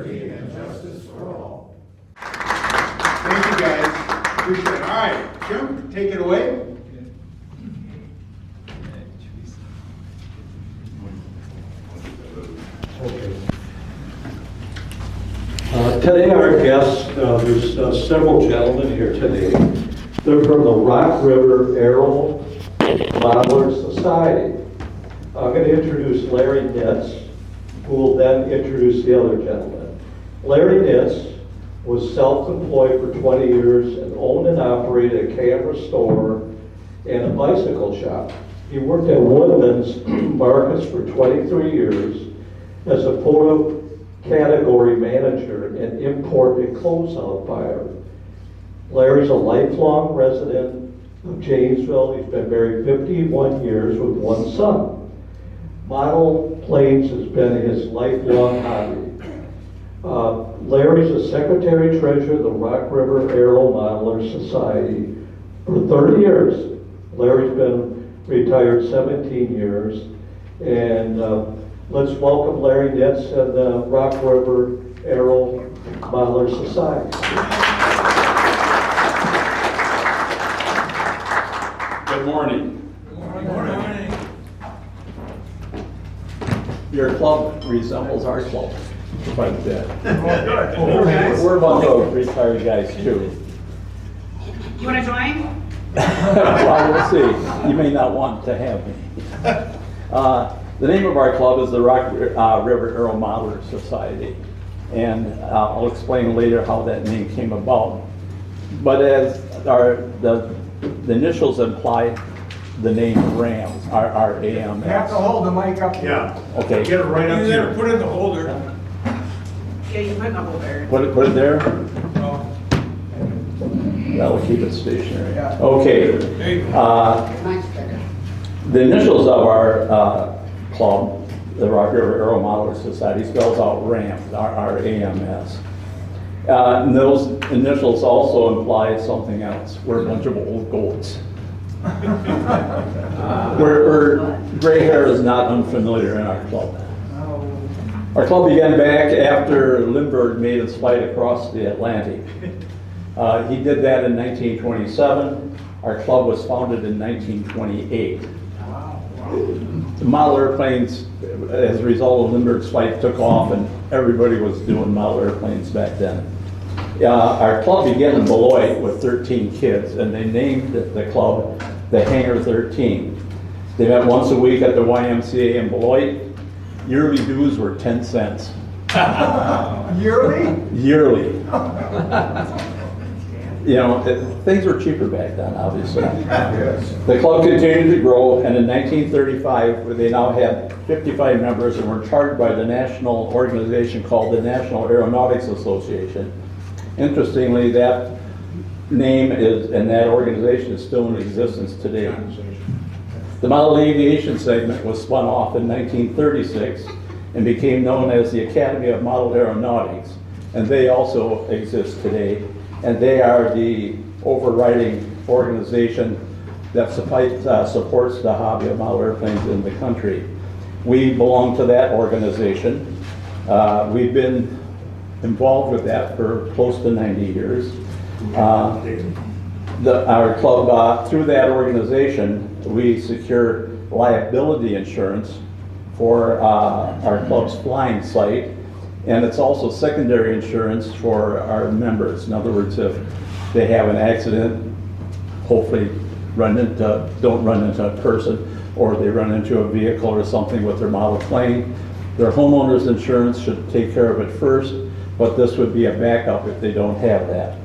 liberty and justice for all. Thank you, guys. Appreciate it. All right, Jim, take it away. Okay. Today our guests, there's several gentlemen here today. They're from the Rock River Arrow Modeler Society. I'm going to introduce Larry Nitz, who will then introduce the other gentleman. Larry Nitz was self-employed for 20 years and owned and operated a camera store and a bicycle shop. He worked at Woodman's Markets for 23 years as a photo category manager and import and closeout buyer. Larry's a lifelong resident of Janesville. He's been married 51 years with one son. Model planes has been his lifelong hobby. Larry's a secretary treasurer of the Rock River Aero Modeler Society for 30 years. Larry's been retired 17 years. And let's welcome Larry Nitz and the Rock River Aero Modeler Society. Good morning. Good morning. Your club resembles our club quite a bit. We're a bunch of retired guys too. You want to join? Well, we'll see. You may not want to have me. The name of our club is the Rock River Aero Modeler Society, and I'll explain later how that name came about. But as the initials imply, the name RAMS, R-A-M-S. You have to hold the mic up here. Yeah. Okay. Get it right up here. Put it in the holder. Yeah, you put in the holder. Put it there. Oh, That'll keep it stationary. Yeah. Okay. there you go. The initials of our club, the Rock River Aero Modeler Society, spells out RAMS, R-A-M-S. And those initials also imply something else. We're a bunch of old goats. Where gray hair is not unfamiliar in our club. Our club began back after Lindbergh made his flight across the Atlantic. He did that in 1927. Our club was founded in 1928. The model airplanes, as a result of Lindbergh's flight, took off, and everybody was doing model airplanes back then. Our club began in Beloit with 13 kids, and they named the club the Hangar 13. They met once a week at the YMCA in Beloit. Yearly dues were 10 cents. Yearly? Yearly. You know, things were cheaper back then, obviously. Yes. The club continued to grow, and in 1935, they now had 55 members and were chartered by the national organization called the National Aeronautics Association. Interestingly, that name is, and that organization is still in existence today. The model aviation segment was spun off in 1936 and became known as the Academy of Model Aeronautics, and they also exist today. And they are the overriding organization that supports the hobby of model airplanes in the country. We belong to that organization. We've been involved with that for close to 90 years. Our club, through that organization, we secure liability insurance for our club's flying site, and it's also secondary insurance for our members. In other words, if they have an accident, hopefully don't run into a person, or they run into a vehicle or something with their model plane, their homeowner's insurance should take care of it first, but this would be a backup if they don't have that.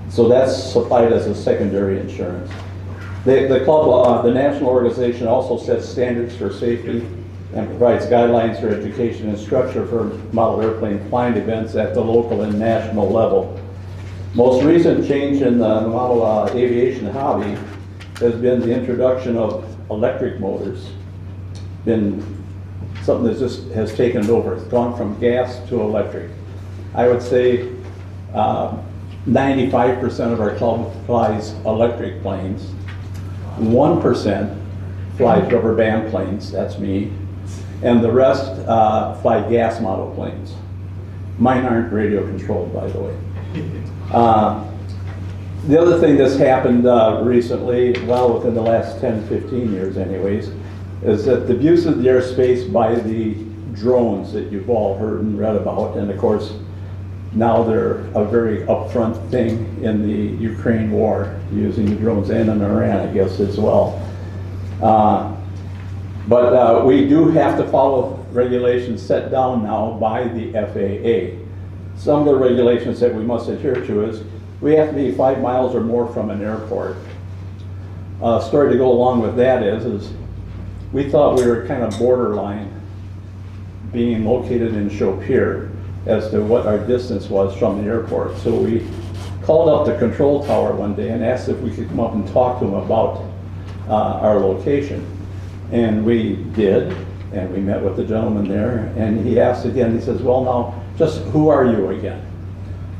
So that's supplied as a secondary insurance. The club, the national organization, also sets standards for safety and provides guidelines for education and structure for model airplane flying events at the local and national level. Most recent change in the model aviation hobby has been the introduction of electric motors. Been something that just has taken it over. It's gone from gas to electric. I would say 95% of our club flies electric planes. 1% flies rubber band planes, that's me, and the rest fly gas model planes. Mine aren't radio controlled, by the way. The other thing that's happened recently, well, within the last 10, 15 years anyways, is that the abuse of the airspace by the drones that you've all heard and read about, and of course, now they're a very upfront thing in the Ukraine war, using the drones, and in Iran, I guess, as well. But we do have to follow regulations set down now by the FAA. Some of the regulations that we must adhere to is we have to be 5 miles or more from an airport. Story to go along with that is we thought we were kind of borderline being located in Chopir as to what our distance was from the airport. So we called up the control tower one day and asked if we could come up and talk to them about our location. And we did, and we met with the gentleman there, and he asked again, he says, well, now, just who are you again?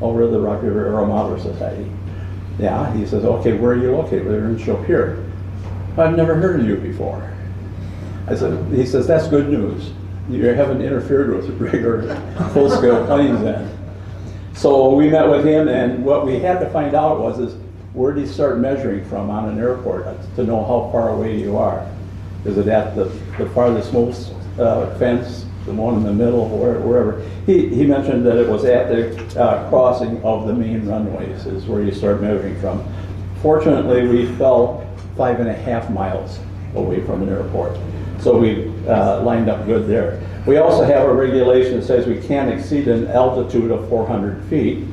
Oh, we're the Rock River Aero Modeler Society. Yeah, he says, okay, where are you located? We're in Chopir. I've never heard of you before. He says, that's good news. You haven't interfered with regular full-scale planes then. So we met with him, and what we had to find out is where do you start measuring from on an airport to know how far away you are? Is it at the farthest most fence, the one in the middle, or wherever? He mentioned that it was at the crossing of the main runways is where you start measuring from. Fortunately, we fell 5.5 miles away from an airport. So we lined up good there. We also have a regulation that says we can't exceed an altitude of 400 feet,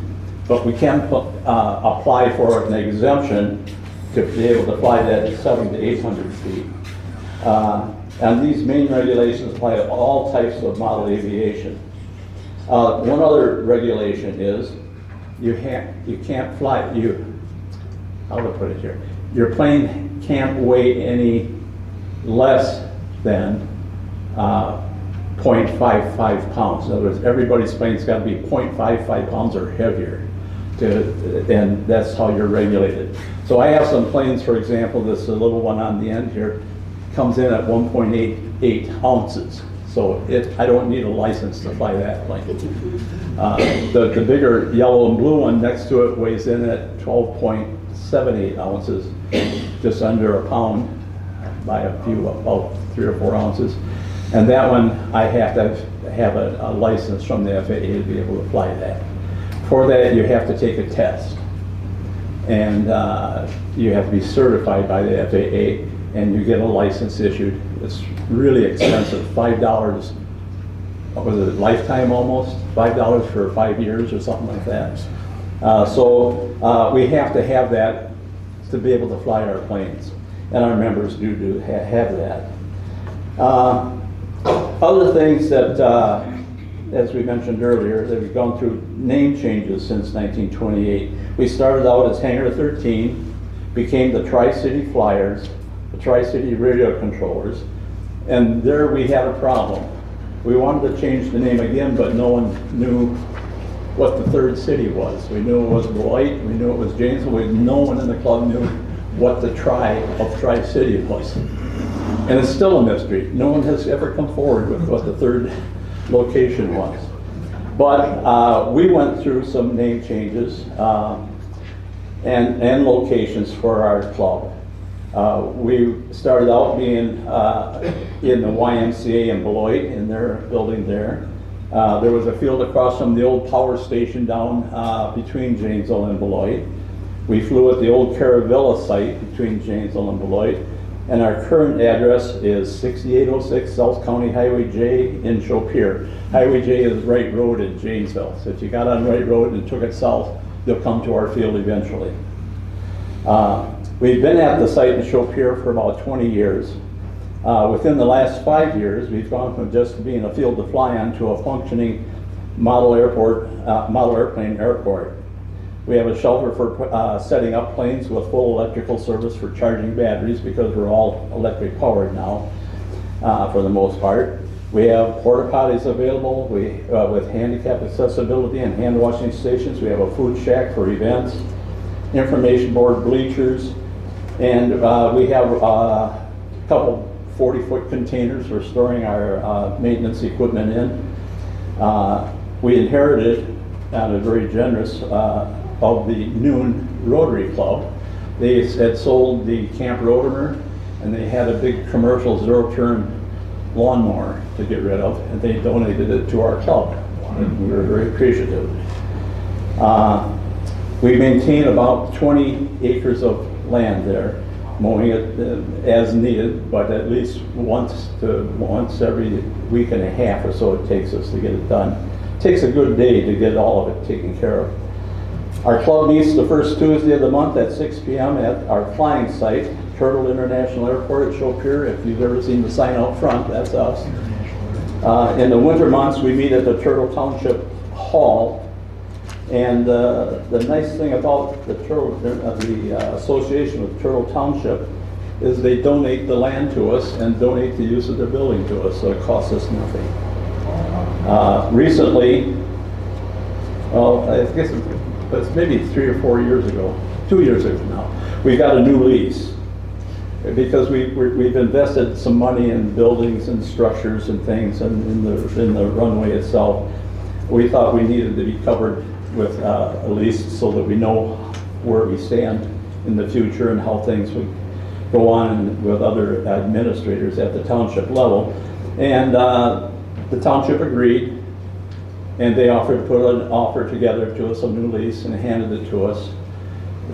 but we can apply for an exemption to be able to fly that at 700 to 800 feet. And these main regulations apply to all types of model aviation. One other regulation is you can't fly, how to put it here, your plane can't weigh any less than 0.55 pounds. In other words, everybody's plane's got to be 0.55 pounds or heavier, and that's how you're regulated. So I have some planes, for example, this little one on the end here, comes in at 1.88 ounces. So I don't need a license to fly that plane. The bigger yellow and blue one next to it weighs in at 12.78 ounces, just under a pound by about 3 or 4 ounces. And that one, I have to have a license from the FAA to be able to fly that. For that, you have to take a test. And you have to be certified by the FAA, and you get a license issued. It's really expensive, $5, what was it, lifetime almost? $5 for 5 years or something like that. So we have to have that to be able to fly our planes. And our members do have that. Other things that, as we mentioned earlier, that we've gone through name changes since 1928. We started out as Hangar 13, became the Tri-City Flyers, the Tri-City Radio Controllers, and there we had a problem. We wanted to change the name again, but no one knew what the third city was. We knew it was Beloit, we knew it was Janesville, no one in the club knew what the Tri-City was. And it's still a mystery. No one has ever come forward with what the third location was. But we went through some name changes and locations for our club. We started out being in the YMCA in Beloit, in their building there. There was a field across from the old power station down between Janesville and Beloit. We flew at the old Caravilla site between Janesville and Beloit. And our current address is 6806 South County Highway J in Chopir. Highway J is Wright Road in Janesville. So if you got on Wright Road and took it south, you'll come to our field eventually. We've been at the site in Chopir for about 20 years. Within the last 5 years, we've gone from just being a field to fly on to a functioning model airplane airport. We have a shelter for setting up planes with full electrical service for charging batteries, because we're all electric powered now for the most part. We have porta potties available with handicap accessibility and hand washing stations. We have a food shack for events, information board, bleachers, and we have a couple 40-foot containers for storing our maintenance equipment in. we inherited, very generous, of the Noon Rotary Club. They had sold the Camp Rotimer, and they had a big commercial zero-turn lawnmower to get rid of, and they donated it to our club. And we were very appreciative. We maintain about 20 acres of land there, mowing it as needed, but at least once every week and a half or so it takes us to get it done. It takes a good day to get all of it taken care of. Our club meets the first Tuesday of the month at 6 p.m. at our flying site, Turtle International Airport at Chopir. If you've ever seen the sign out front, that's us. In the winter months, we meet at the Turtle Township Hall. And the nice thing about the association with Turtle Township is they donate the land to us and donate the use of their building to us, so it costs us nothing. Recently, well, I guess it's maybe 3 or 4 years ago, 2 years ago now, we got a new lease because we've invested some money in buildings and structures and things and in the runway itself. We thought we needed to be covered with a lease so that we know where we stand in the future and how things would go on with other administrators at the township level. And the township agreed, and they offered to put an offer together to us, a new lease, and handed it to us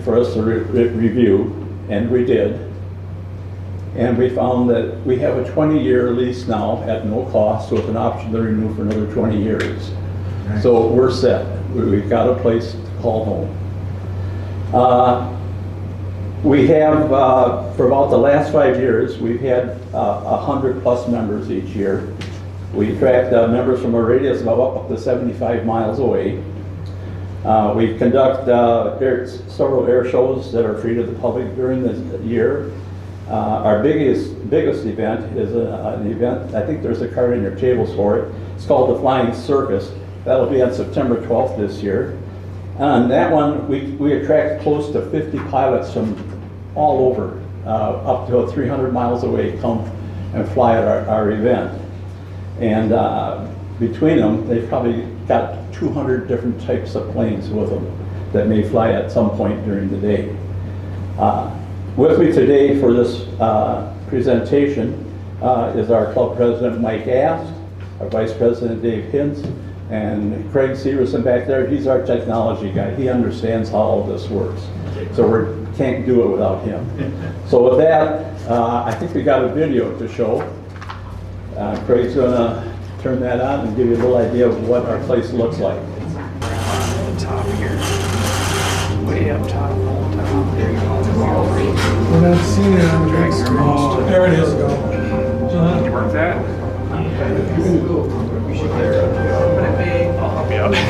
for us to review, and we did. And we found that we have a 20-year lease now at no cost with an option to renew for another 20 years. Nice. So we're set. We've got a place to call home. We have, for about the last 5 years, we've had 100+ members each year. We attract members from a radius of up to 75 miles away. We conduct several air shows that are free to the public during the year. Our biggest event is an event, I think there's a card in your tables for it. It's called the Flying Circus. That'll be on September 12th this year. On that one, we attract close to 50 pilots from all over, up to 300 miles away, come and fly at our event. And between them, they've probably got 200 different types of planes with them that may fly at some point during the day. With me today for this presentation is our club president, Mike Ast, our vice president, Dave Hintz, and Craig Severson back there. He's our technology guy. He understands how all this works. So we can't do it without him. So with that, I think we got a video to show. Craig's gonna turn that on and give you a little idea of what our place looks like. The top here. Way up top, all top. There you go. We're not seeing it on the Drag your mouse to there it is. Go. Can you work that? Put it big. I'll help you out. There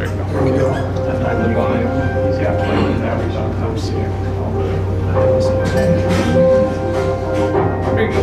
you go. There we go. And I'm the volume. Yeah, play with that. We don't help see it. There you go.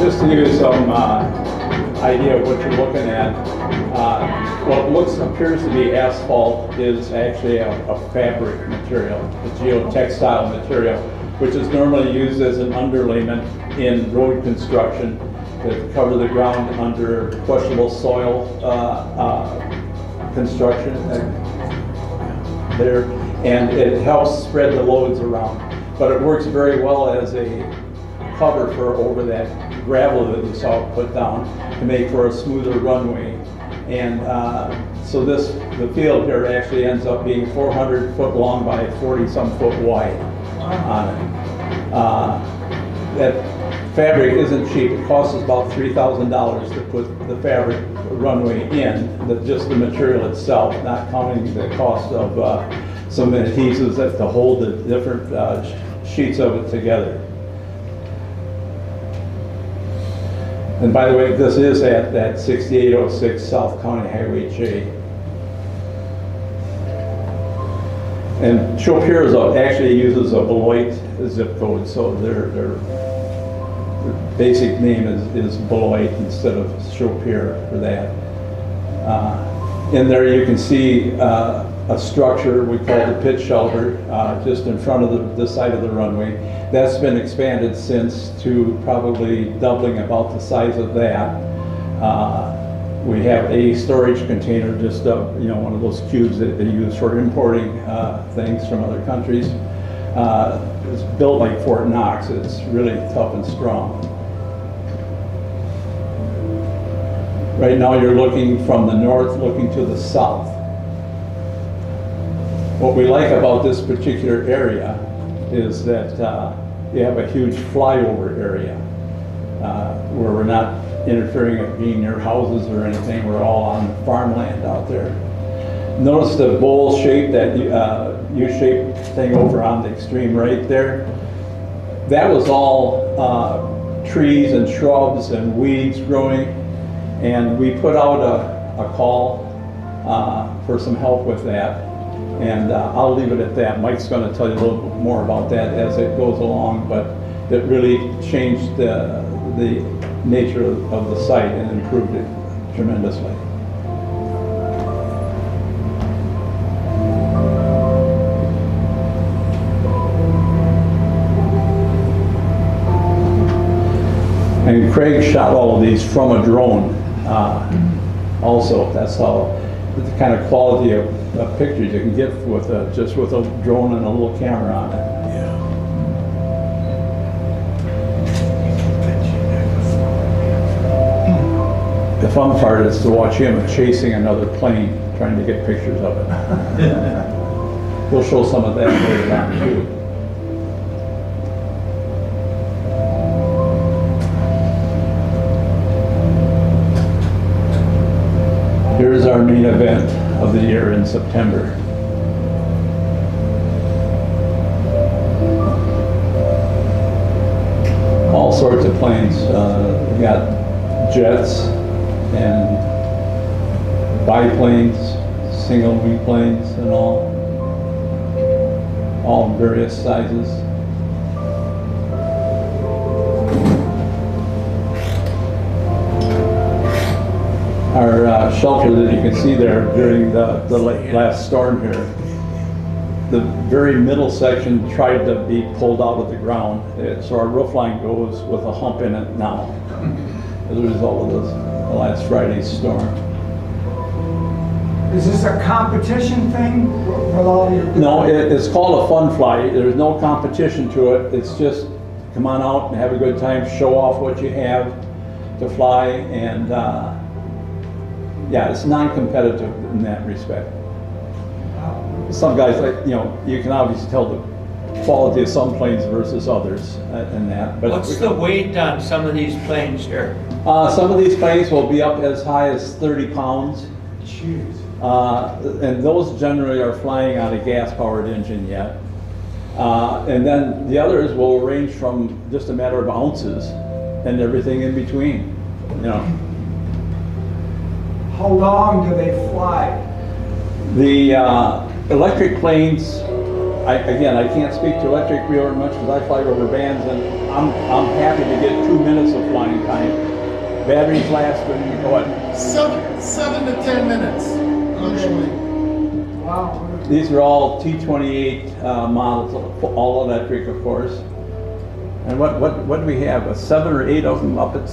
just to give you some idea of what you're looking at, what appears to be asphalt is actually a fabric material, a geotextile material, which is normally used as an underlayment in road construction to cover the ground under questionable soil construction there, and it helps spread the loads around. But it works very well as a cover for over that gravel that you saw put down to make for a smoother runway. And so the field here actually ends up being 400 foot long by 40-some foot wide on it. That fabric isn't cheap. It costs us about $3,000 to put the fabric runway in, just the material itself, not counting the cost of some adhesives that to hold the different sheets of it together. And by the way, this is at that 6806 South County Highway J. And Chopier's actually uses a Beloit zip code, so their basic name is Beloit instead of Chopier for that. In there you can see a structure we call the pit shelter just in front of the side of the runway. That's been expanded since to probably doubling about the size of that. We have a storage container, just one of those cubes that they use for importing things from other countries. It's built like Fort Knox. It's really tough and strong. Right now you're looking from the north, looking to the south. What we like about this particular area is that you have a huge flyover area where we're not interfering with being near houses or anything. We're all on farmland out there. Notice the bowl shape, that U-shaped thing over on the extreme right there. That was all trees and shrubs and weeds growing, and we put out a call for some help with that. And I'll leave it at that. Mike's going to tell you a little bit more about that as it goes along, but it really changed the nature of the site and improved it tremendously. And Craig shot all of these from a drone also. That's how the kind of quality of pictures you can get with just with a drone and a little camera on it. The fun part is to watch him chasing another plane, trying to get pictures of it. We'll show some of that later on too. Here's our main event of the year in September. All sorts of planes. We got jets and biplanes, single wing planes and all in various sizes. Our shelter that you can see there during the last storm here, the very middle section tried to be pulled out of the ground, so our roof line goes with a hump in it now as a result of the last Friday's storm. Is this a competition thing with all your? No, it's called a fun fly. There's no competition to it. It's just come on out and have a good time, show off what you have to fly, and yeah, it's non-competitive in that respect. Some guys, you can obviously tell the quality of some planes versus others in that. But what's the weight on some of these planes here? Some of these planes will be up as high as 30 pounds. Jeez. And those generally are flying on a gas-powered engine yet. And then the others will range from just a matter of ounces and everything in between, How long do they fly? The electric planes I can't speak to electric very much because I fly rubber bands, and I'm happy to get 2 minutes of flying time. Batteries last, what? 7 to 10 minutes, usually. Wow. These are all T28 models, all electric, of course. And what do we have? 7 or 8 of them up at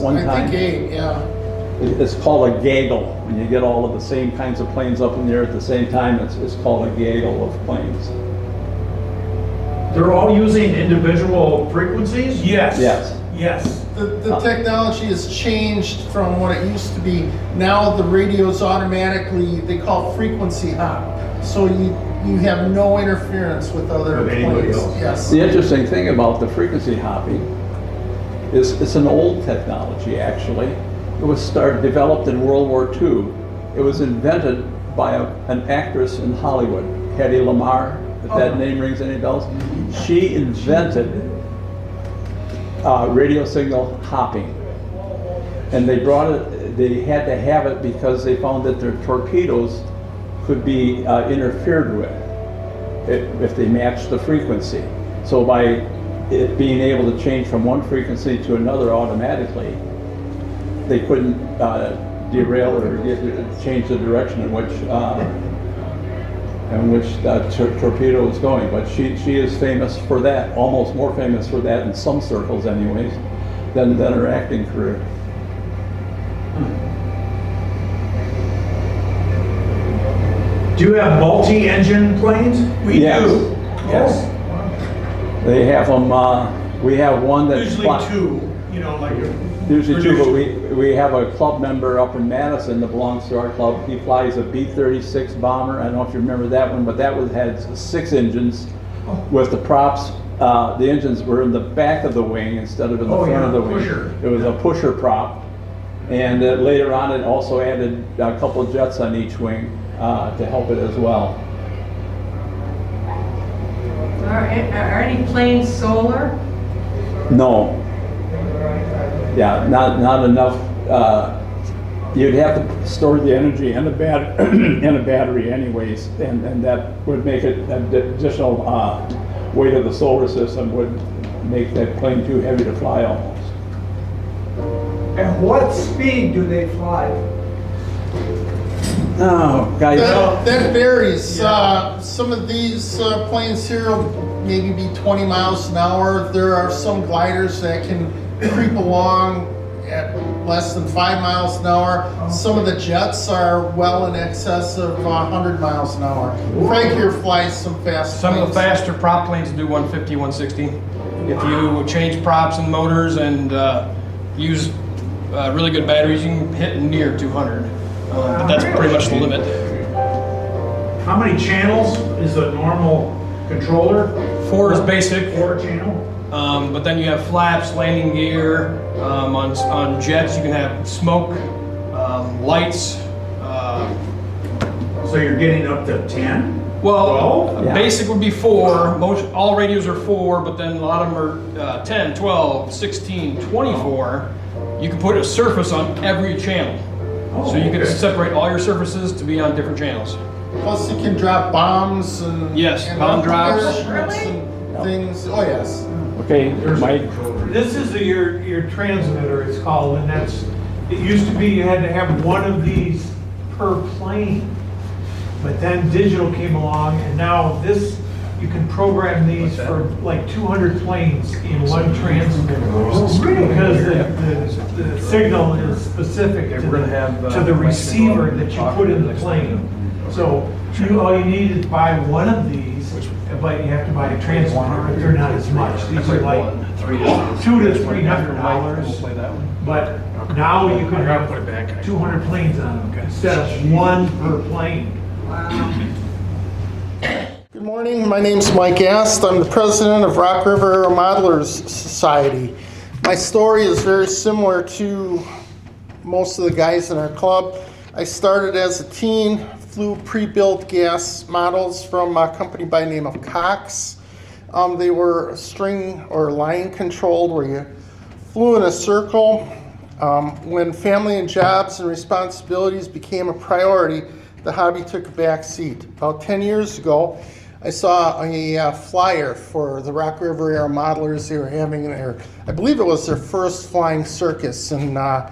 one time? I think 8, yeah. It's called a gaggle. When you get all of the same kinds of planes up in the air at the same time, it's called a gaggle of planes. They're all using individual frequencies? Yes. Yes. Yes. The technology has changed from what it used to be. Now the radios automatically, they call frequency hop. So you have no interference with other With anybody planes. else. Yes. The interesting thing about the frequency hopping is it's an old technology, actually. It was developed in World War II. It was invented by an actress in Hollywood, Hedy Lamarr, if that name rings any bells. She invented radio signal hopping. And they had to have it because they found that their torpedoes could be interfered with if they matched the frequency. So by it being able to change from one frequency to another automatically, they couldn't derail or change the direction in which that torpedo was going. But she is famous for that, almost more famous for that in some circles anyways, than her acting career. Do you have multi-engine planes? We Yes. do. Yes. They have them, we have one that's... Usually two, you know, like a. Usually two, but we have a club member up in Madison that belongs to our club. He flies a B-36 bomber. I don't know if you remember that one, but that had 6 engines with the props. The engines were in the back of the wing instead of in the front of the wing. Pusher. It was a pusher prop. And later on, it also added a couple of jets on each wing to help it as well. Are any planes solar? No. Yeah, not enough. You'd have to store the energy in a battery anyways, and that would make it an additional weight of the solar system would make that plane too heavy to fly almost. At what speed do they fly? Oh, guys. That varies. Some of these planes here will maybe be 20 miles an hour. There are some gliders that can creep along at less than 5 miles an hour. Some of the jets are well in excess of 100 miles an hour. Frank here flies some fast Some of the planes. faster prop planes do 150, 160. If you change props and motors and use really good batteries, you can hit near 200. But that's pretty much the limit. How many channels is a normal controller? 4 is basic, 4 channel? but then you have flaps, landing gear. On jets, you can have smoke, lights. So you're getting up to 10? Well, 12? Yeah. basic would be 4. All radios are 4, but then a lot of them are 10, 12, 16, 24. You can put a surface on every channel. So you can okay. separate all your surfaces to be on different channels. Plus you can drop bombs and Yes, and bomb drops. parachutes and things. Oh yes. Okay, Mike. This is your transmitter, it's called, and it used to be you had to have one of these per plane. But then digital came along, and now you can program these for like 200 planes in one transmitter. Because the signal is specific to the receiver that you put in the plane. So all you need is buy one of these, but you have to buy a transmitter, but they're not as much. These are like $200 to $300. But now you can have 200 planes on them instead of one per plane. Good morning, my name's Mike Ast. I'm the president of Rock River Modelers Society. My story is very similar to most of the guys in our club. I started as a teen, flew pre-built gas models from a company by the name of Cox. They were string or line controlled where you flew in a circle. When family and jobs and responsibilities became a priority, the hobby took a back seat. About 10 years ago, I saw a flyer for the Rock River Air Modelers. They were having I believe it was their first flying circus, and I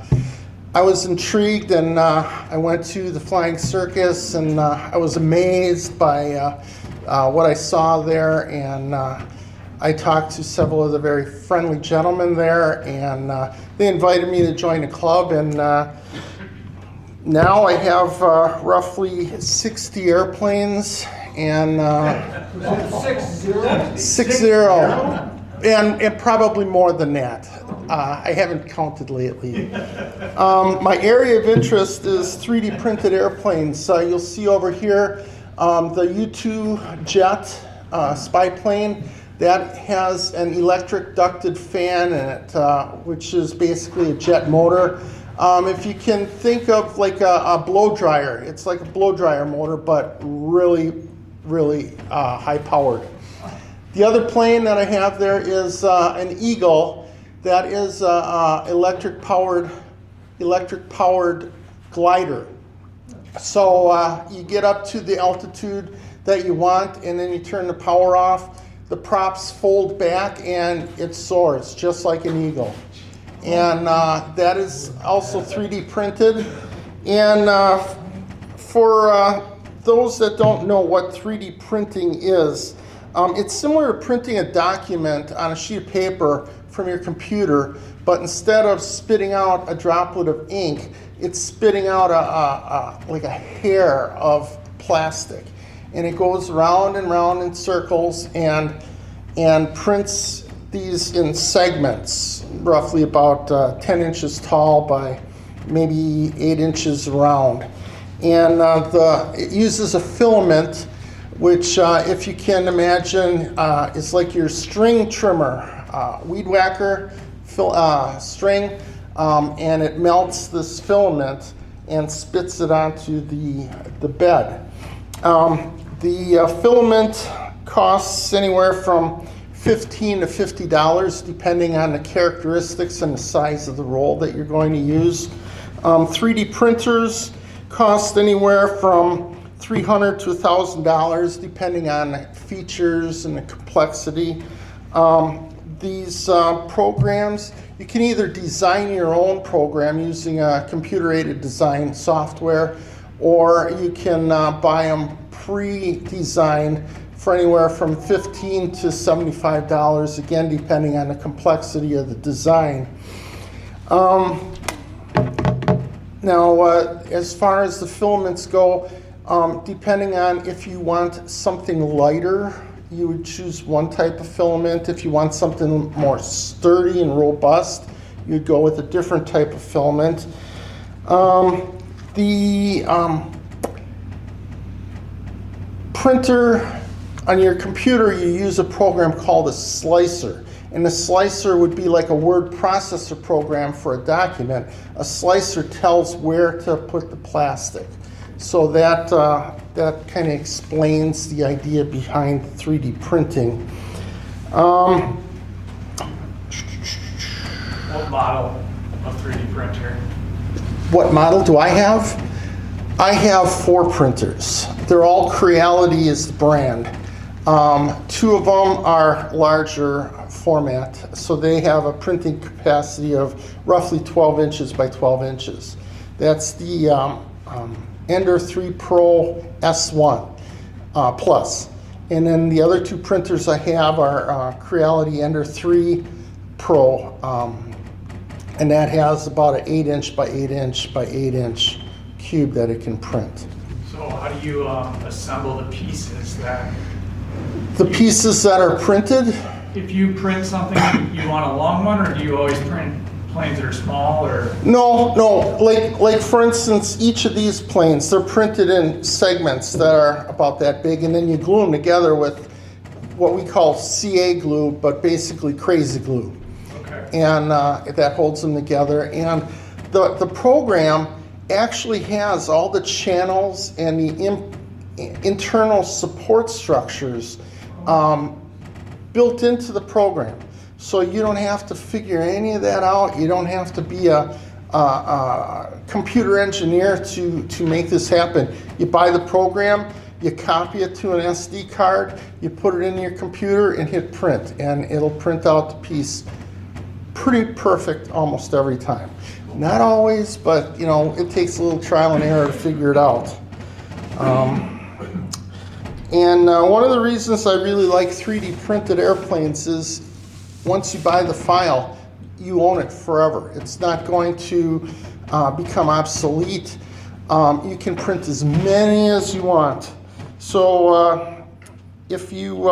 was intrigued, and I went to the flying circus, and I was amazed by what I saw there, and I talked to several of the very friendly gentlemen there, and they invited me to join the club, and now I have roughly 60 airplanes, and 60, and probably more than that. I haven't counted lately. My area of interest is 3D printed airplanes. You'll see over here the U-2 jet spy plane that has an electric ducted fan in it, which is basically a jet motor. If you can think of like a blow dryer, it's like a blow dryer motor, but really, really high powered. The other plane that I have there is an Eagle that is electric powered glider. So you get up to the altitude that you want, and then you turn the power off. The props fold back, and it soars just like an eagle. And that is also 3D printed. And for those that don't know what 3D printing is, it's similar to printing a document on a sheet of paper from your computer, but instead of spitting out a droplet of ink, it's spitting out like a hair of plastic. And it goes round and round in circles and prints these in segments, roughly about 10 inches tall by maybe 8 inches around. And it uses a filament, which if you can imagine is like your string trimmer, weed whacker string, and it melts this filament and spits it onto the bed. The filament costs anywhere from $15 to $50 depending on the characteristics and the size of the roll that you're going to use. 3D printers cost anywhere from $300 to $1,000 depending on the features and the complexity. These programs, you can either design your own program using a computer-aided design software, or you can buy them pre-designed for anywhere from $15 to $75, again depending on the complexity of the design. Now, as far as the filaments go, depending on if you want something lighter, you would choose one type of filament. If you want something more sturdy and robust, you'd go with a different type of filament. The printer on your computer, you use a program called a slicer. And a slicer would be like a word processor program for a document. A slicer tells where to put the plastic. So that kind of explains the idea behind 3D printing. What model of 3D printer? What model do I have? I have 4 printers. They're all Creality is the brand. 2 of them are larger format, so they have a printing capacity of roughly 12 inches by 12 inches. That's the Ender 3 Pro S1 Plus. And then the other 2 printers I have are Creality Ender 3 Pro, and that has about an 8 inch by 8 inch by 8 inch cube that it can print. So how do you assemble the pieces that... The pieces that are printed? If you print something, you want a long one, or do you always print planes that are small, or? No. Like for instance, each of these planes, they're printed in segments that are about that big, and then you glue them together with what we call CA glue, but basically crazy glue. Okay. And that holds them together. And the program actually has all the channels and the internal support structures built into the program. So you don't have to figure any of that out. You don't have to be a computer engineer to make this happen. You buy the program, You copy it to an SD card, you put it in your computer and hit print, and it'll print out the piece pretty perfect almost every time. Not always, but you know, it takes a little trial and error to figure it out. One of the reasons I really like 3D printed airplanes is once you buy the file, you own it forever. It's not going to become obsolete. You can print as many as you want. So if you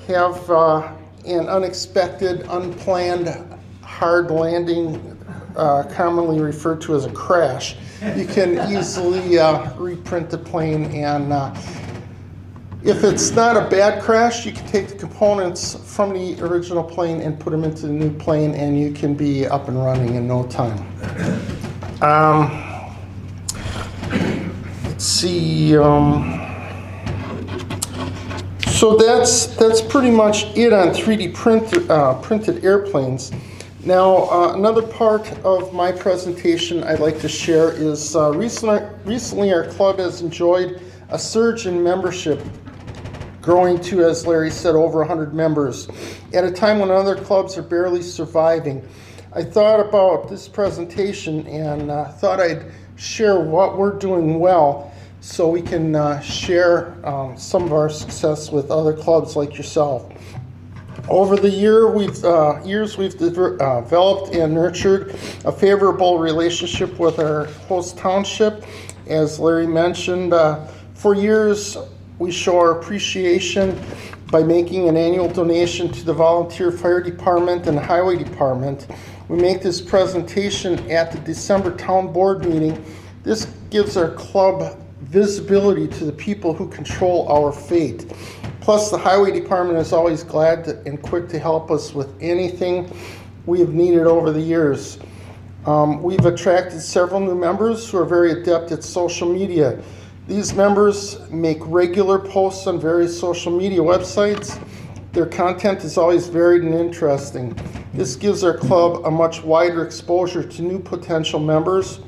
have an unexpected, unplanned, hard landing, commonly referred to as a crash, you can easily reprint the plane, and if it's not a bad crash, you can take the components from the original plane and put them into the new plane, and you can be up and running in no time. Let's see. So that's pretty much it on 3D printed airplanes. Now, another part of my presentation I'd like to share is recently our club has enjoyed a surge in membership, growing to, as Larry said, over 100 members, at a time when other clubs are barely surviving. I thought about this presentation and thought I'd share what we're doing well so we can share some of our success with other clubs like yourself. Over the years, we've developed and nurtured a favorable relationship with our host township. As Larry mentioned, for years, we show our appreciation by making an annual donation to the volunteer fire department and highway department. We make this presentation at the December town board meeting. This gives our club visibility to the people who control our fate. Plus, the highway department is always glad and quick to help us with anything we have needed over the years. We've attracted several new members who are very adept at social media. These members make regular posts on various social media websites. Their content is always varied and interesting. This gives our club a much wider exposure to new potential members.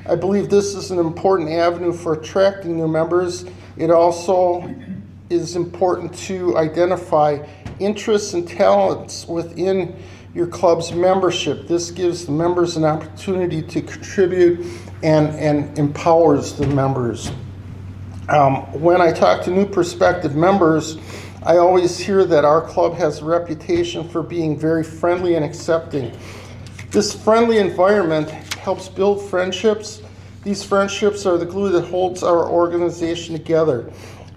I believe this is an important avenue for attracting new members. It also is important to identify interests and talents within your club's membership. This gives the members an opportunity to contribute and empowers the members. When I talk to new prospective members, I always hear that our club has a reputation for being very friendly and accepting. This friendly environment helps build friendships. These friendships are the glue that holds our organization together.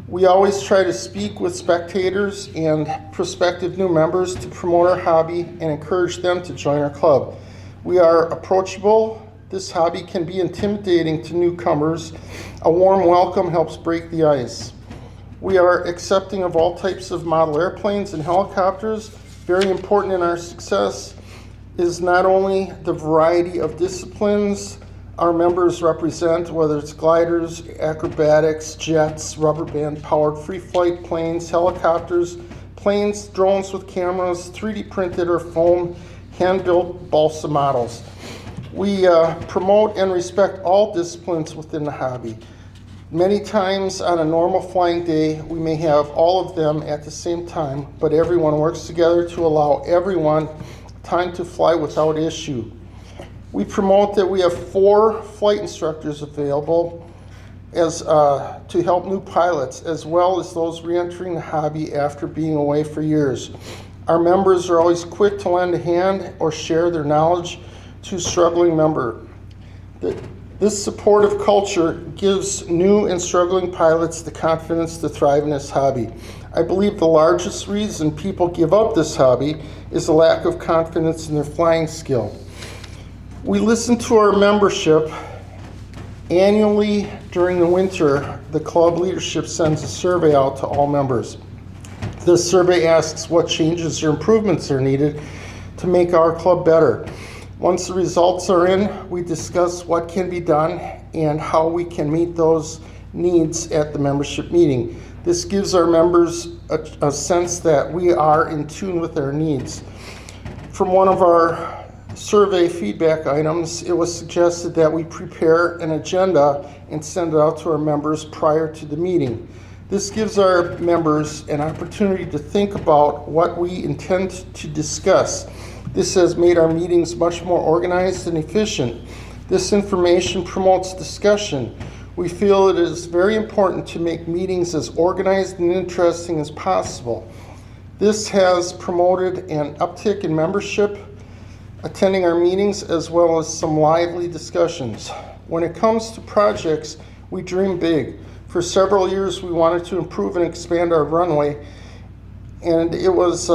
We always try to speak with spectators and prospective new members to promote our hobby and encourage them to join our club. We are approachable. This hobby can be intimidating to newcomers. A warm welcome helps break the ice. We are accepting of all types of model airplanes and helicopters. Very important in our success is not only the variety of disciplines our members represent, whether it's gliders, acrobatics, jets, rubber band powered free flight planes, helicopters, planes, drones with cameras, 3D printed or foam, hand-built balsa models. We promote and respect all disciplines within the hobby. Many times on a normal flying day, we may have all of them at the same time, but everyone works together to allow everyone time to fly without issue. We promote that we have 4 flight instructors available to help new pilots, as well as those re-entering the hobby after being away for years. Our members are always quick to lend a hand or share their knowledge to a struggling member. This supportive culture gives new and struggling pilots the confidence to thrive in this hobby. I believe the largest reason people give up this hobby is a lack of confidence in their flying skill. We listen to our membership. Annually during the winter, the club leadership sends a survey out to all members. This survey asks what changes or improvements are needed to make our club better. Once the results are in, we discuss what can be done and how we can meet those needs at the membership meeting. This gives our members a sense that we are in tune with their needs. From one of our survey feedback items, it was suggested that we prepare an agenda and send it out to our members prior to the meeting. This gives our members an opportunity to think about what we intend to discuss. This has made our meetings much more organized and efficient. This information promotes discussion. We feel it is very important to make meetings as organized and interesting as possible. This has promoted an uptick in membership attending our meetings, as well as some lively discussions. When it comes to projects, we dream big. For several years, we wanted to improve and expand our runway, and it was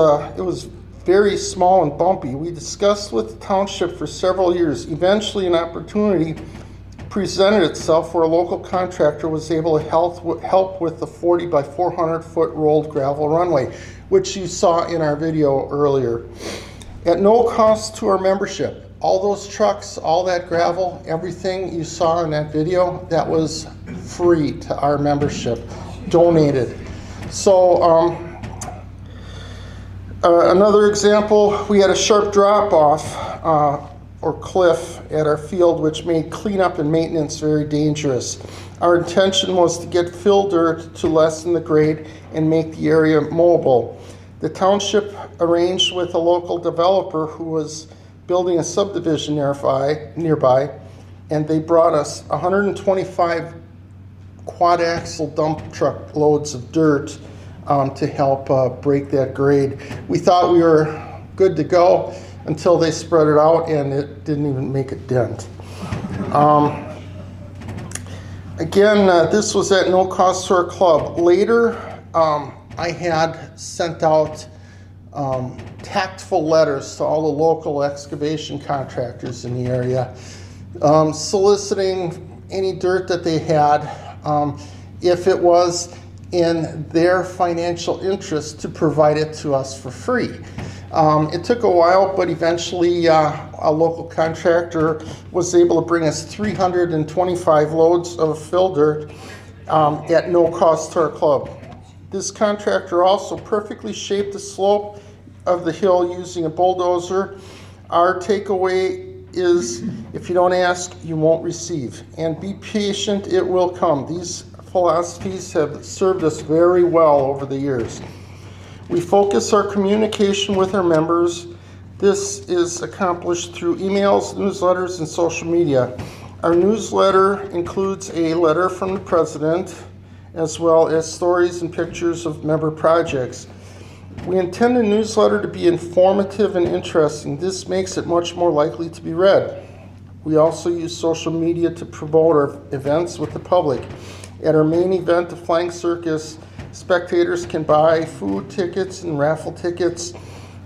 very small and bumpy. We discussed with the township for several years. Eventually, an opportunity presented itself where a local contractor was able to help with the 40 by 400 foot rolled gravel runway, which you saw in our video earlier. At no cost to our membership. All those trucks, all that gravel, everything you saw in that video, that was free to our membership, donated. So another example, we had a sharp drop off or cliff at our field, which made cleanup and maintenance very dangerous. Our intention was to get fill dirt to lessen the grade and make the area mowable. The township arranged with a local developer who was building a subdivision nearby, and they brought us 125 quad axle dump truck loads of dirt to help break that grade. We thought we were good to go until they spread it out, and it didn't even make a dent. Again, this was at no cost to our club. Later, I had sent out tactful letters to all the local excavation contractors in the area, soliciting any dirt that they had, if it was in their financial interest, to provide it to us for free. It took a while, but eventually a local contractor was able to bring us 325 loads of fill dirt at no cost to our club. This contractor also perfectly shaped the slope of the hill using a bulldozer. Our takeaway is, if you don't ask, you won't receive. And be patient, it will come. These philosophies have served us very well over the years. We focus our communication with our members. This is accomplished through emails, newsletters, and social media. Our newsletter includes a letter from the president, as well as stories and pictures of member projects. We intend the newsletter to be informative and interesting. This makes it much more likely to be read. We also use social media to promote our events with the public. At our main event, the Flying Circus, spectators can buy food tickets and raffle tickets,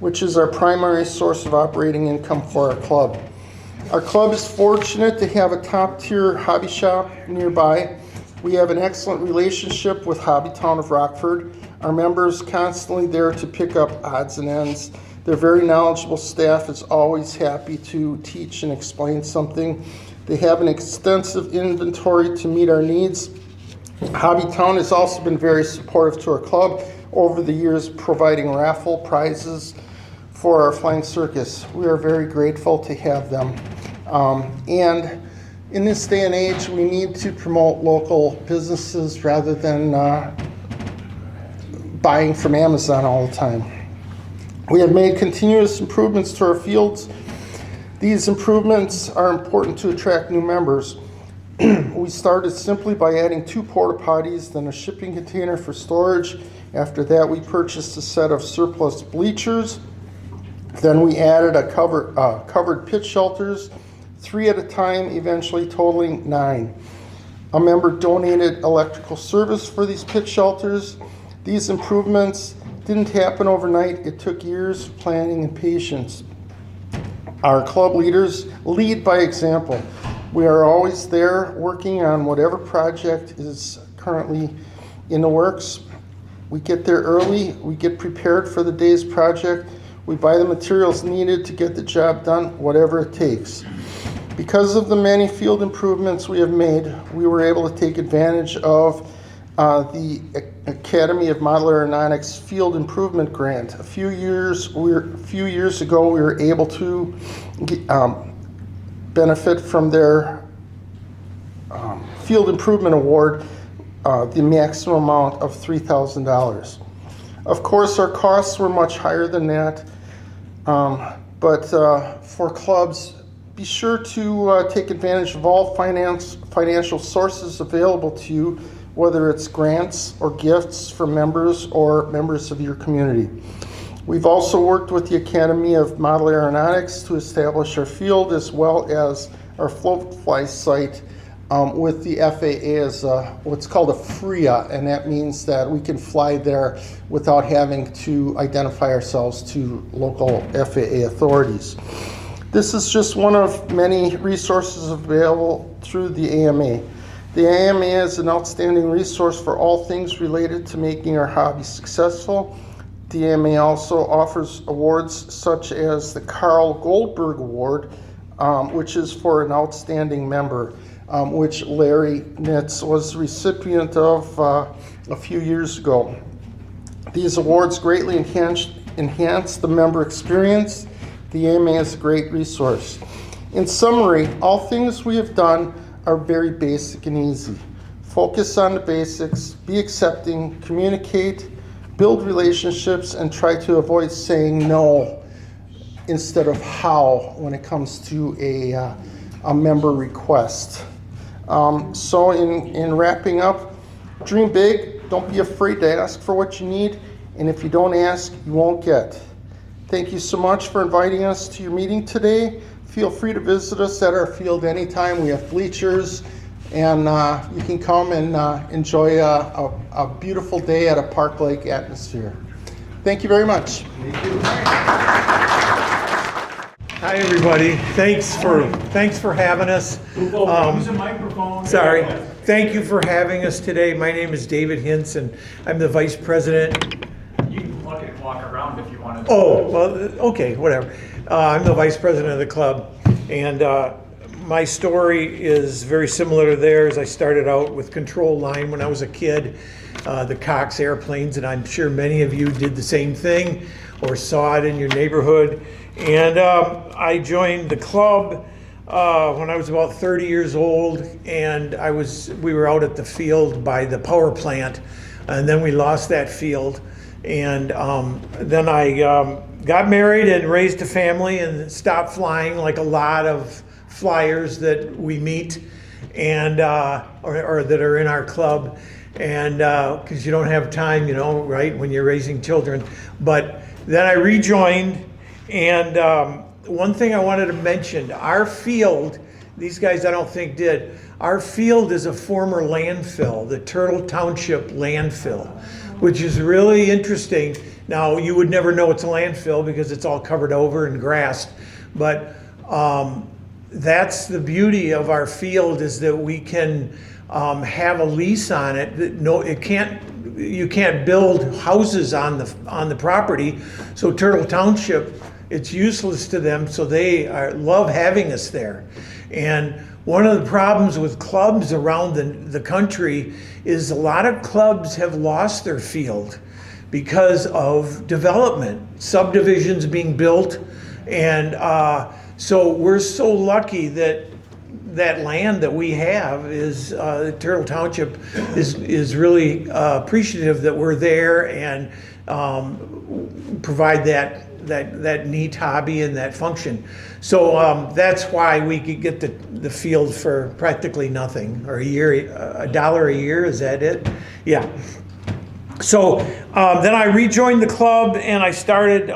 which is our primary source of operating income for our club. Our club is fortunate to have a top-tier hobby shop nearby. We have an excellent relationship with Hobbytown of Rockford. Our members constantly there to pick up odds and ends. Their very knowledgeable staff is always happy to teach and explain something. They have an extensive inventory to meet our needs. Hobbytown has also been very supportive to our club over the years, providing raffle prizes for our Flying Circus. We are very grateful to have them. And in this day and age, we need to promote local businesses rather than buying from Amazon all the time. We have made continuous improvements to our fields. These improvements are important to attract new members. We started simply by adding 2 porta potties, then a shipping container for storage. After that, we purchased a set of surplus bleachers. Then we added a covered pit shelters, 3 at a time, eventually totaling 9. A member donated electrical service for these pit shelters. These improvements didn't happen overnight. It took years of planning and patience. Our club leaders lead by example. We are always there working on whatever project is currently in the works. We get there early. We get prepared for the day's project. We buy the materials needed to get the job done, whatever it takes. Because of the many field improvements we have made, we were able to take advantage of the Academy of Model Aeronautics Field Improvement Grant. A few years ago, we were able to benefit from their Field Improvement Award, the maximum amount of $3,000. Of course, our costs were much higher than that, but for clubs, be sure to take advantage of all financial sources available to you, whether it's grants or gifts from members or members of your community. We've also worked with the Academy of Model Aeronautics to establish our field as well as our float fly site with the FAA as what's called a FRIA, and that means that we can fly there without having to identify ourselves to local FAA authorities. This is just one of many resources available through the AMA. The AMA is an outstanding resource for all things related to making our hobby successful. The AMA also offers awards such as the Carl Goldberg Award, which is for an outstanding member, which Larry Nitz was the recipient of a few years ago. These awards greatly enhance the member experience. The AMA is a great resource. In summary, all things we have done are very basic and easy. Focus on the basics, be accepting, communicate, build relationships, and try to avoid saying no instead of how when it comes to a member request. So in wrapping up, dream big, don't be afraid to ask for what you need, and if you don't ask, you won't get. Thank you so much for inviting us to your meeting today. Feel free to visit us at our field anytime. We have bleachers, and you can come and enjoy a beautiful day at a park-like atmosphere. Thank you very much. Hi, everybody. Thanks for having us. Use a microphone. Sorry. Thank you for having us today. My name is David Hintz, and I'm the Vice President. You can walk around if you want to. Oh, well, okay, whatever. I'm the Vice President of the club, and my story is very similar to theirs. I started out with control line when I was a kid, the Cox airplanes, and I'm sure many of you did the same thing or saw it in your neighborhood. And I joined the club when I was about 30 years old, and we were out at the field by the power plant, and then we lost that field. And then I got married and raised a family and stopped flying, like a lot of flyers that we meet and or that are in our club, and because you don't have time, right, when you're raising children. But then I rejoined, and one thing I wanted to mention, our field, these guys I don't think did, our field is a former landfill, the Turtle Township landfill, which is really interesting. Now, you would never know it's a landfill because it's all covered over and grassed, but that's the beauty of our field, is that we can have a lease on it. You can't build houses on the property, so Turtle Township, it's useless to them, so they love having us there. And one of the problems with clubs around the country is a lot of clubs have lost their field because of development, subdivisions being built. And so we're so lucky that land that we have is, Turtle Township is really appreciative that we're there and provide that neat hobby and that function. So that's why we could get the field for practically nothing, or $1 a year, is that it? Yeah. So then I rejoined the club and I started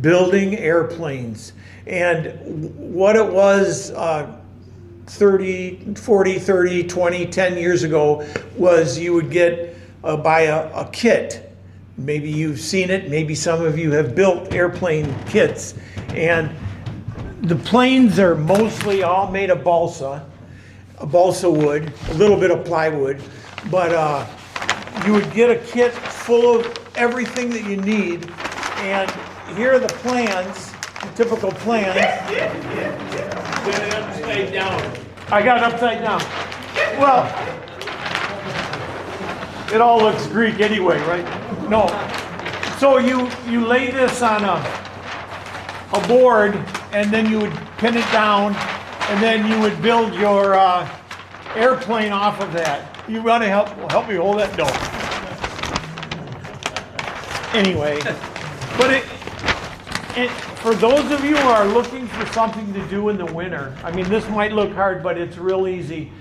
building airplanes. And what it was 40, 30, 20, 10 years ago was you would buy a kit. Maybe you've seen it, maybe some of you have built airplane kits. And the planes are mostly all made of balsa wood, a little bit of plywood, but you would get a kit full of everything that you need. And here are the plans, the typical plans. Get it upside down. I got it upside down. Well, It all looks Greek anyway, right? No. So you lay this on a board, and then you would pin it down, and then you would build your airplane off of that. You want to help me hold that? No. Anyway, but it for those of you who are looking for something to do in the winter, I mean, this might look hard, but it's real easy.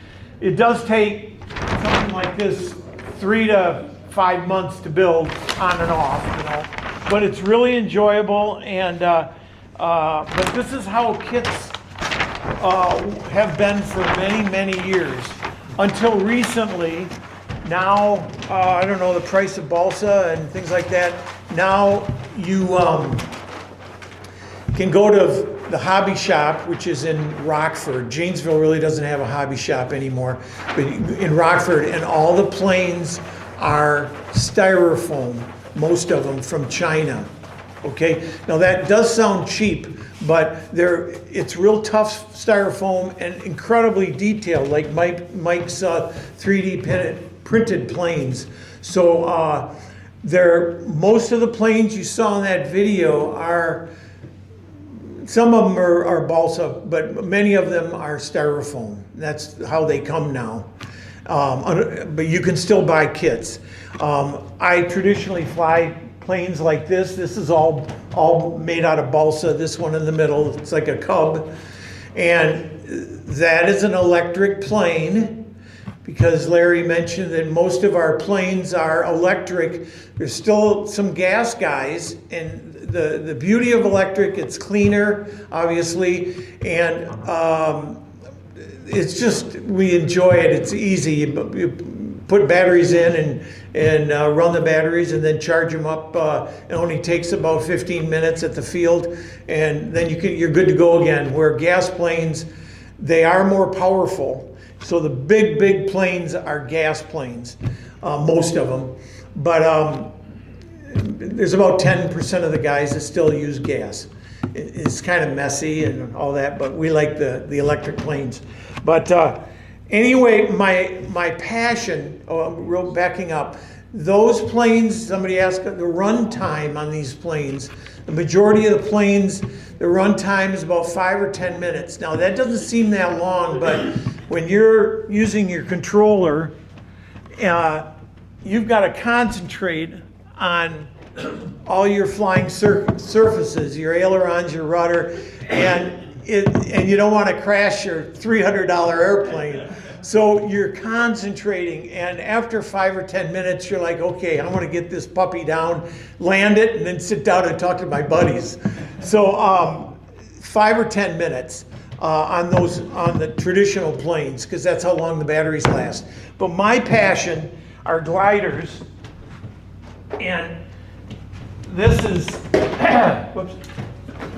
It does take something like this 3 to 5 months to build on and off, you know. But it's really enjoyable, and but this is how kits have been for many, many years. Until recently, now, I don't know, the price of balsa and things like that, now you can go to the hobby shop, which is in Rockford. Janesville really doesn't have a hobby shop anymore, but in Rockford, and all the planes are styrofoam, most of them from China. Okay, now that does sound cheap, but it's real tough styrofoam and incredibly detailed, like Mike's 3D printed planes. So most of the planes you saw in that video are, some of them are balsa, but many of them are styrofoam. That's how they come now. But you can still buy kits. I traditionally fly planes like this. This is all made out of balsa. This one in the middle, it's like a cub. And that is an electric plane, because Larry mentioned that most of our planes are electric. There's still some gas guys, and the beauty of electric, it's cleaner, obviously, and it's just, we enjoy it. It's easy. You put batteries in and run the batteries, and then charge them up. It only takes about 15 minutes at the field, and then you're good to go again. Where gas planes, they are more powerful. So the big planes are gas planes, most of them. But there's about 10% of the guys that still use gas. It's kind of messy and all that, but we like the electric planes. But anyway, my passion, backing up, those planes, somebody asked the run time on these planes. The majority of the planes, the run time is about 5 or 10 minutes. Now that doesn't seem that long, but when you're using your controller, you've got to concentrate on all your flying surfaces, your ailerons, your rudder, and you don't want to crash your $300 airplane. So you're concentrating, and after 5 or 10 minutes, you're like, okay, I want to get this puppy down, land it, and then sit down and talk to my buddies. So 5 or 10 minutes on the traditional planes, because that's how long the batteries last. But my passion are gliders, and this is, whoops.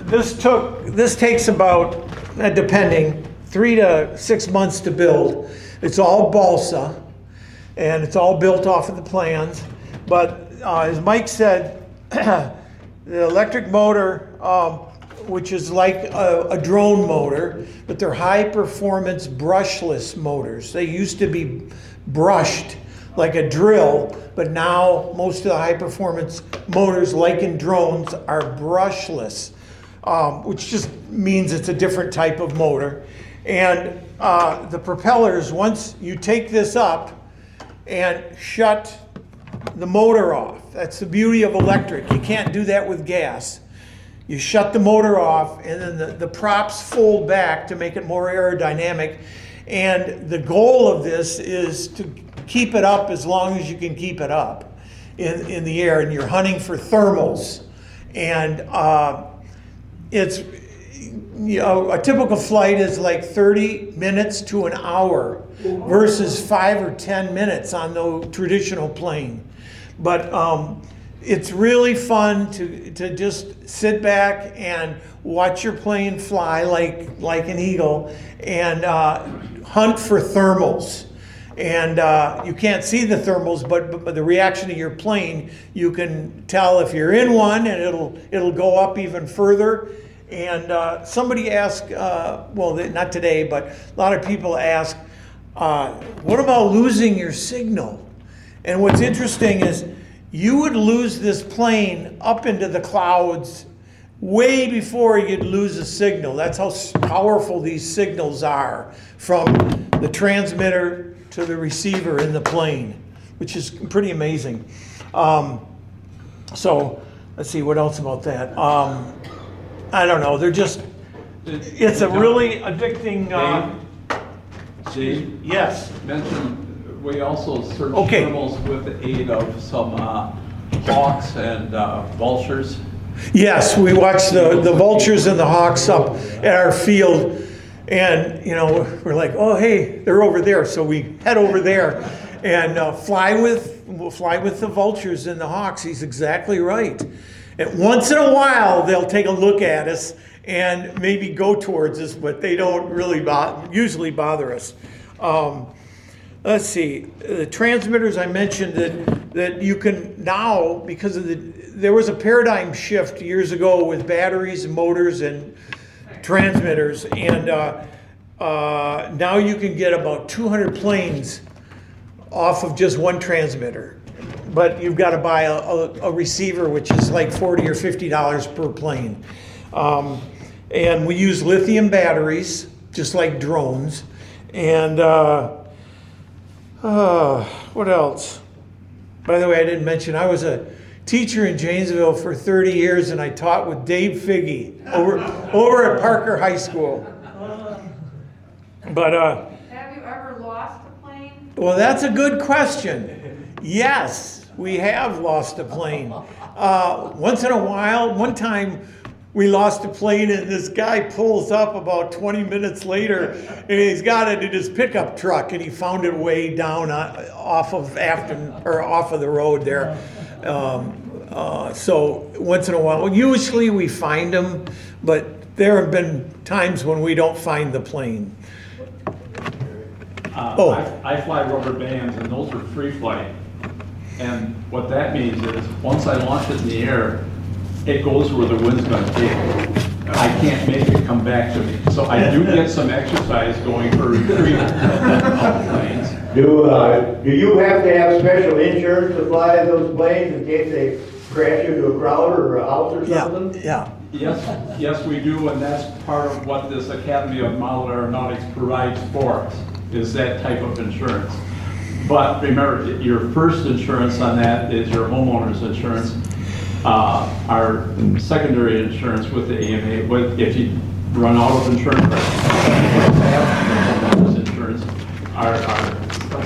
This takes about, depending, 3 to 6 months to build. It's all balsa, and it's all built off of the plans. But as Mike said, the electric motor, which is like a drone motor, but they're high-performance brushless motors. They used to be brushed like a drill, but now most of the high-performance motors, like in drones, are brushless, which just means it's a different type of motor. And the propellers, once you take this up and shut the motor off, that's the beauty of electric. You can't do that with gas. You shut the motor off, and then the props fold back to make it more aerodynamic. And the goal of this is to keep it up as long as you can keep it up in the air, and you're hunting for thermals. And it's, you know, a typical flight is like 30 minutes to an hour versus 5 or 10 minutes on the traditional plane. But it's really fun to just sit back and watch your plane fly like an eagle, and hunt for thermals. And you can't see the thermals, but the reaction of your plane, you can tell if you're in one, and it'll go up even further. And somebody asked, well, not today, but a lot of people ask, what about losing your signal? And what's interesting is you would lose this plane up into the clouds way before you'd lose a signal. That's how powerful these signals are from the transmitter to the receiver in the plane, which is pretty amazing. So let's see, what else about that? I don't know. They're just, it's a really addicting. Steve? Yes. Mention, we also search Okay. thermals with the aid of some hawks and vultures. Yes, we watch the vultures and the hawks up at our field, and you know, we're like, oh hey, they're over there, so we head over there and we'll fly with the vultures and the hawks. He's exactly right. And once in a while, they'll take a look at us and maybe go towards us, but they don't really usually bother us. Let's see, the transmitters I mentioned that you can now, because of there was a paradigm shift years ago with batteries and motors and transmitters, and now you can get about 200 planes off of just one transmitter. But you've got to buy a receiver, which is like $40 or $50 per plane. And we use lithium batteries, just like drones. And what else? By the way, I didn't mention, I was a teacher in Janesville for 30 years, and I taught with Dave Figge over at Parker High School. But Have you ever lost a plane? well, that's a good question. Yes, we have lost a plane. Once in a while, one time we lost a plane, and this guy pulls up about 20 minutes later, and he's got it in his pickup truck, and he found it way down off of Afton, or off of the road there. So once in a while, usually we find them, but there have been times when we don't find the plane. I fly rubber bands, and those are free flight. And what that means is, once I launch it in the air, it goes where the wind's going to take it. I can't make it come back to me. So I do get some exercise going for retrieving planes. Do you have to have special insurance to fly those planes in case they crash into a crowd or a house or something? Yeah. Yes, we do, and that's part of what this Academy of Model Aeronautics provides for us, is that type of insurance. But remember, your first insurance on that is your homeowner's insurance. Our secondary insurance with the AMA, if you run out of insurance, our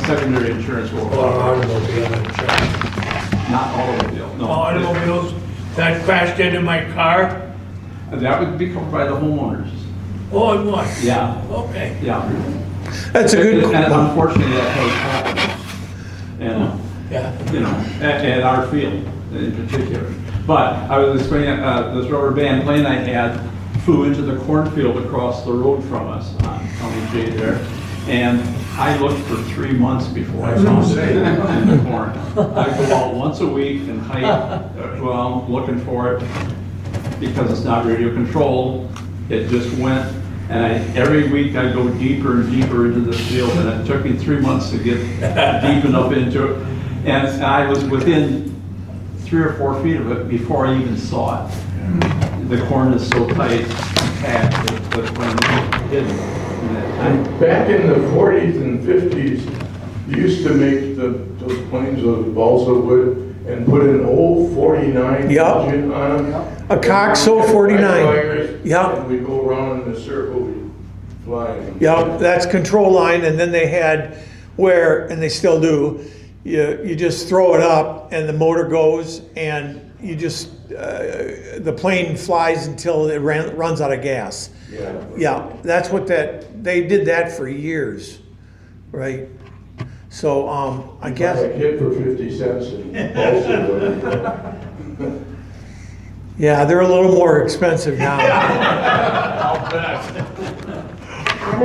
secondary insurance will cover. Automobile insurance. Not automobile, no. Automobiles that crashed into my car? That would be covered by the homeowners. Oh, it was? Yeah. Okay. Yeah. That's a good And unfortunately, that has happened. And, Yeah. you know, at our field in particular. But I was explaining, this rubber band plane I had flew into the cornfield across the road from us on County J there. And I looked for 3 months before I found it in the corn. I go out once a week and hike, looking for it, because it's not radio controlled. It just went, and every week I go deeper and deeper into the field, and it took me 3 months to get deep enough into it. And I was within 3 or 4 feet of it before I even saw it. The corn is so tight, packed, that when it hit Back in the 40s and 50s, you used to make those planes of balsa wood and put an old 49 engine on them. A Coxo 49. Yeah. And we go around in a circle, flying. Yeah, that's control line, and then they had where, and they still do, you just throw it up and the motor goes, and you just, the plane flies until it runs out of gas. Yeah, that's what they did that for years, right? So, I guess. A kid for 50 cents and balsa wood. Yeah, they're a little more expensive now.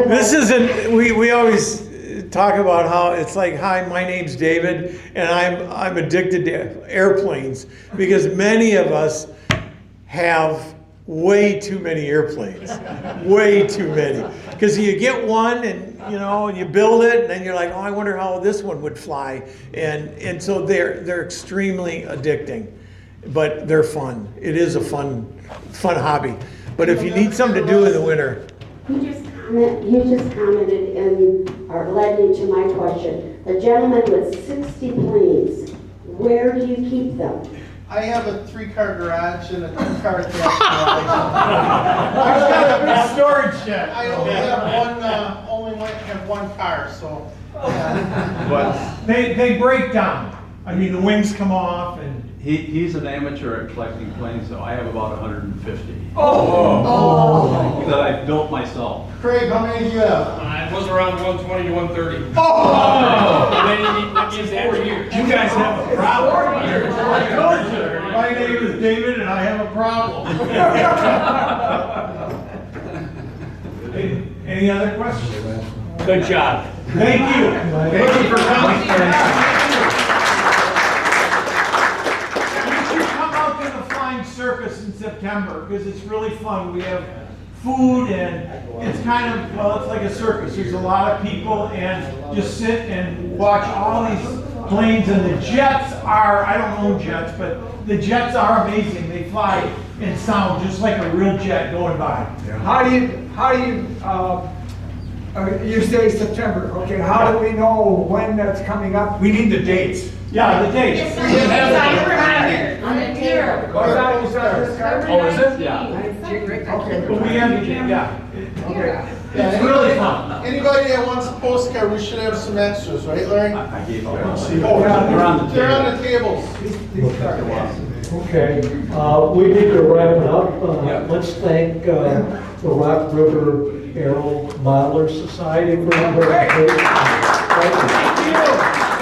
This isn't, we always talk about how it's like, hi, my name's David, and I'm addicted to airplanes, because many of us have way too many airplanes, way too many. Because you get one and you know, and you build it, and then you're like, oh, I wonder how this one would fly. And so they're extremely addicting, but they're fun. It is a fun hobby. But if you need something to do in the winter. You just commented and or led me to my question. A gentleman with 60 planes, where do you keep them? I have a 3-car garage and a 2-car gas garage. I've got a big storage shed. I only have one car, so. But They break down. I mean, the wings come off and. he's an amateur at collecting planes, though. I have about 150. Oh. That I've built myself. Craig, how many do you have? It was around 120 to 130. Oh! And then that means 4 years. You guys have a problem. I told you, my name is David and I have a problem. Any other questions? Good job. Thank you. Thank you for coming. You should come out to the flying circus in September because it's really fun. We have food and it's kind of, well, it's like a circus. There's a lot of people and just sit and watch all these planes, and the jets are, I don't own jets, but the jets are amazing. They fly and sound just like a real jet going by. How do you, you say September, okay, how do we know when that's coming up? We need the dates. Yeah, the dates. On the tier. Oh, is that this card? Oh, is it? Yeah. Okay. But we have, yeah. Okay. Yeah, it's really fun. Anybody that wants a postcard, we should have some extras, right, Larry? I gave up. They're They're on the tables. Okay, we need to wrap it up. Let's thank the Rock River Aero Modeler Society for their presentation. Thank you.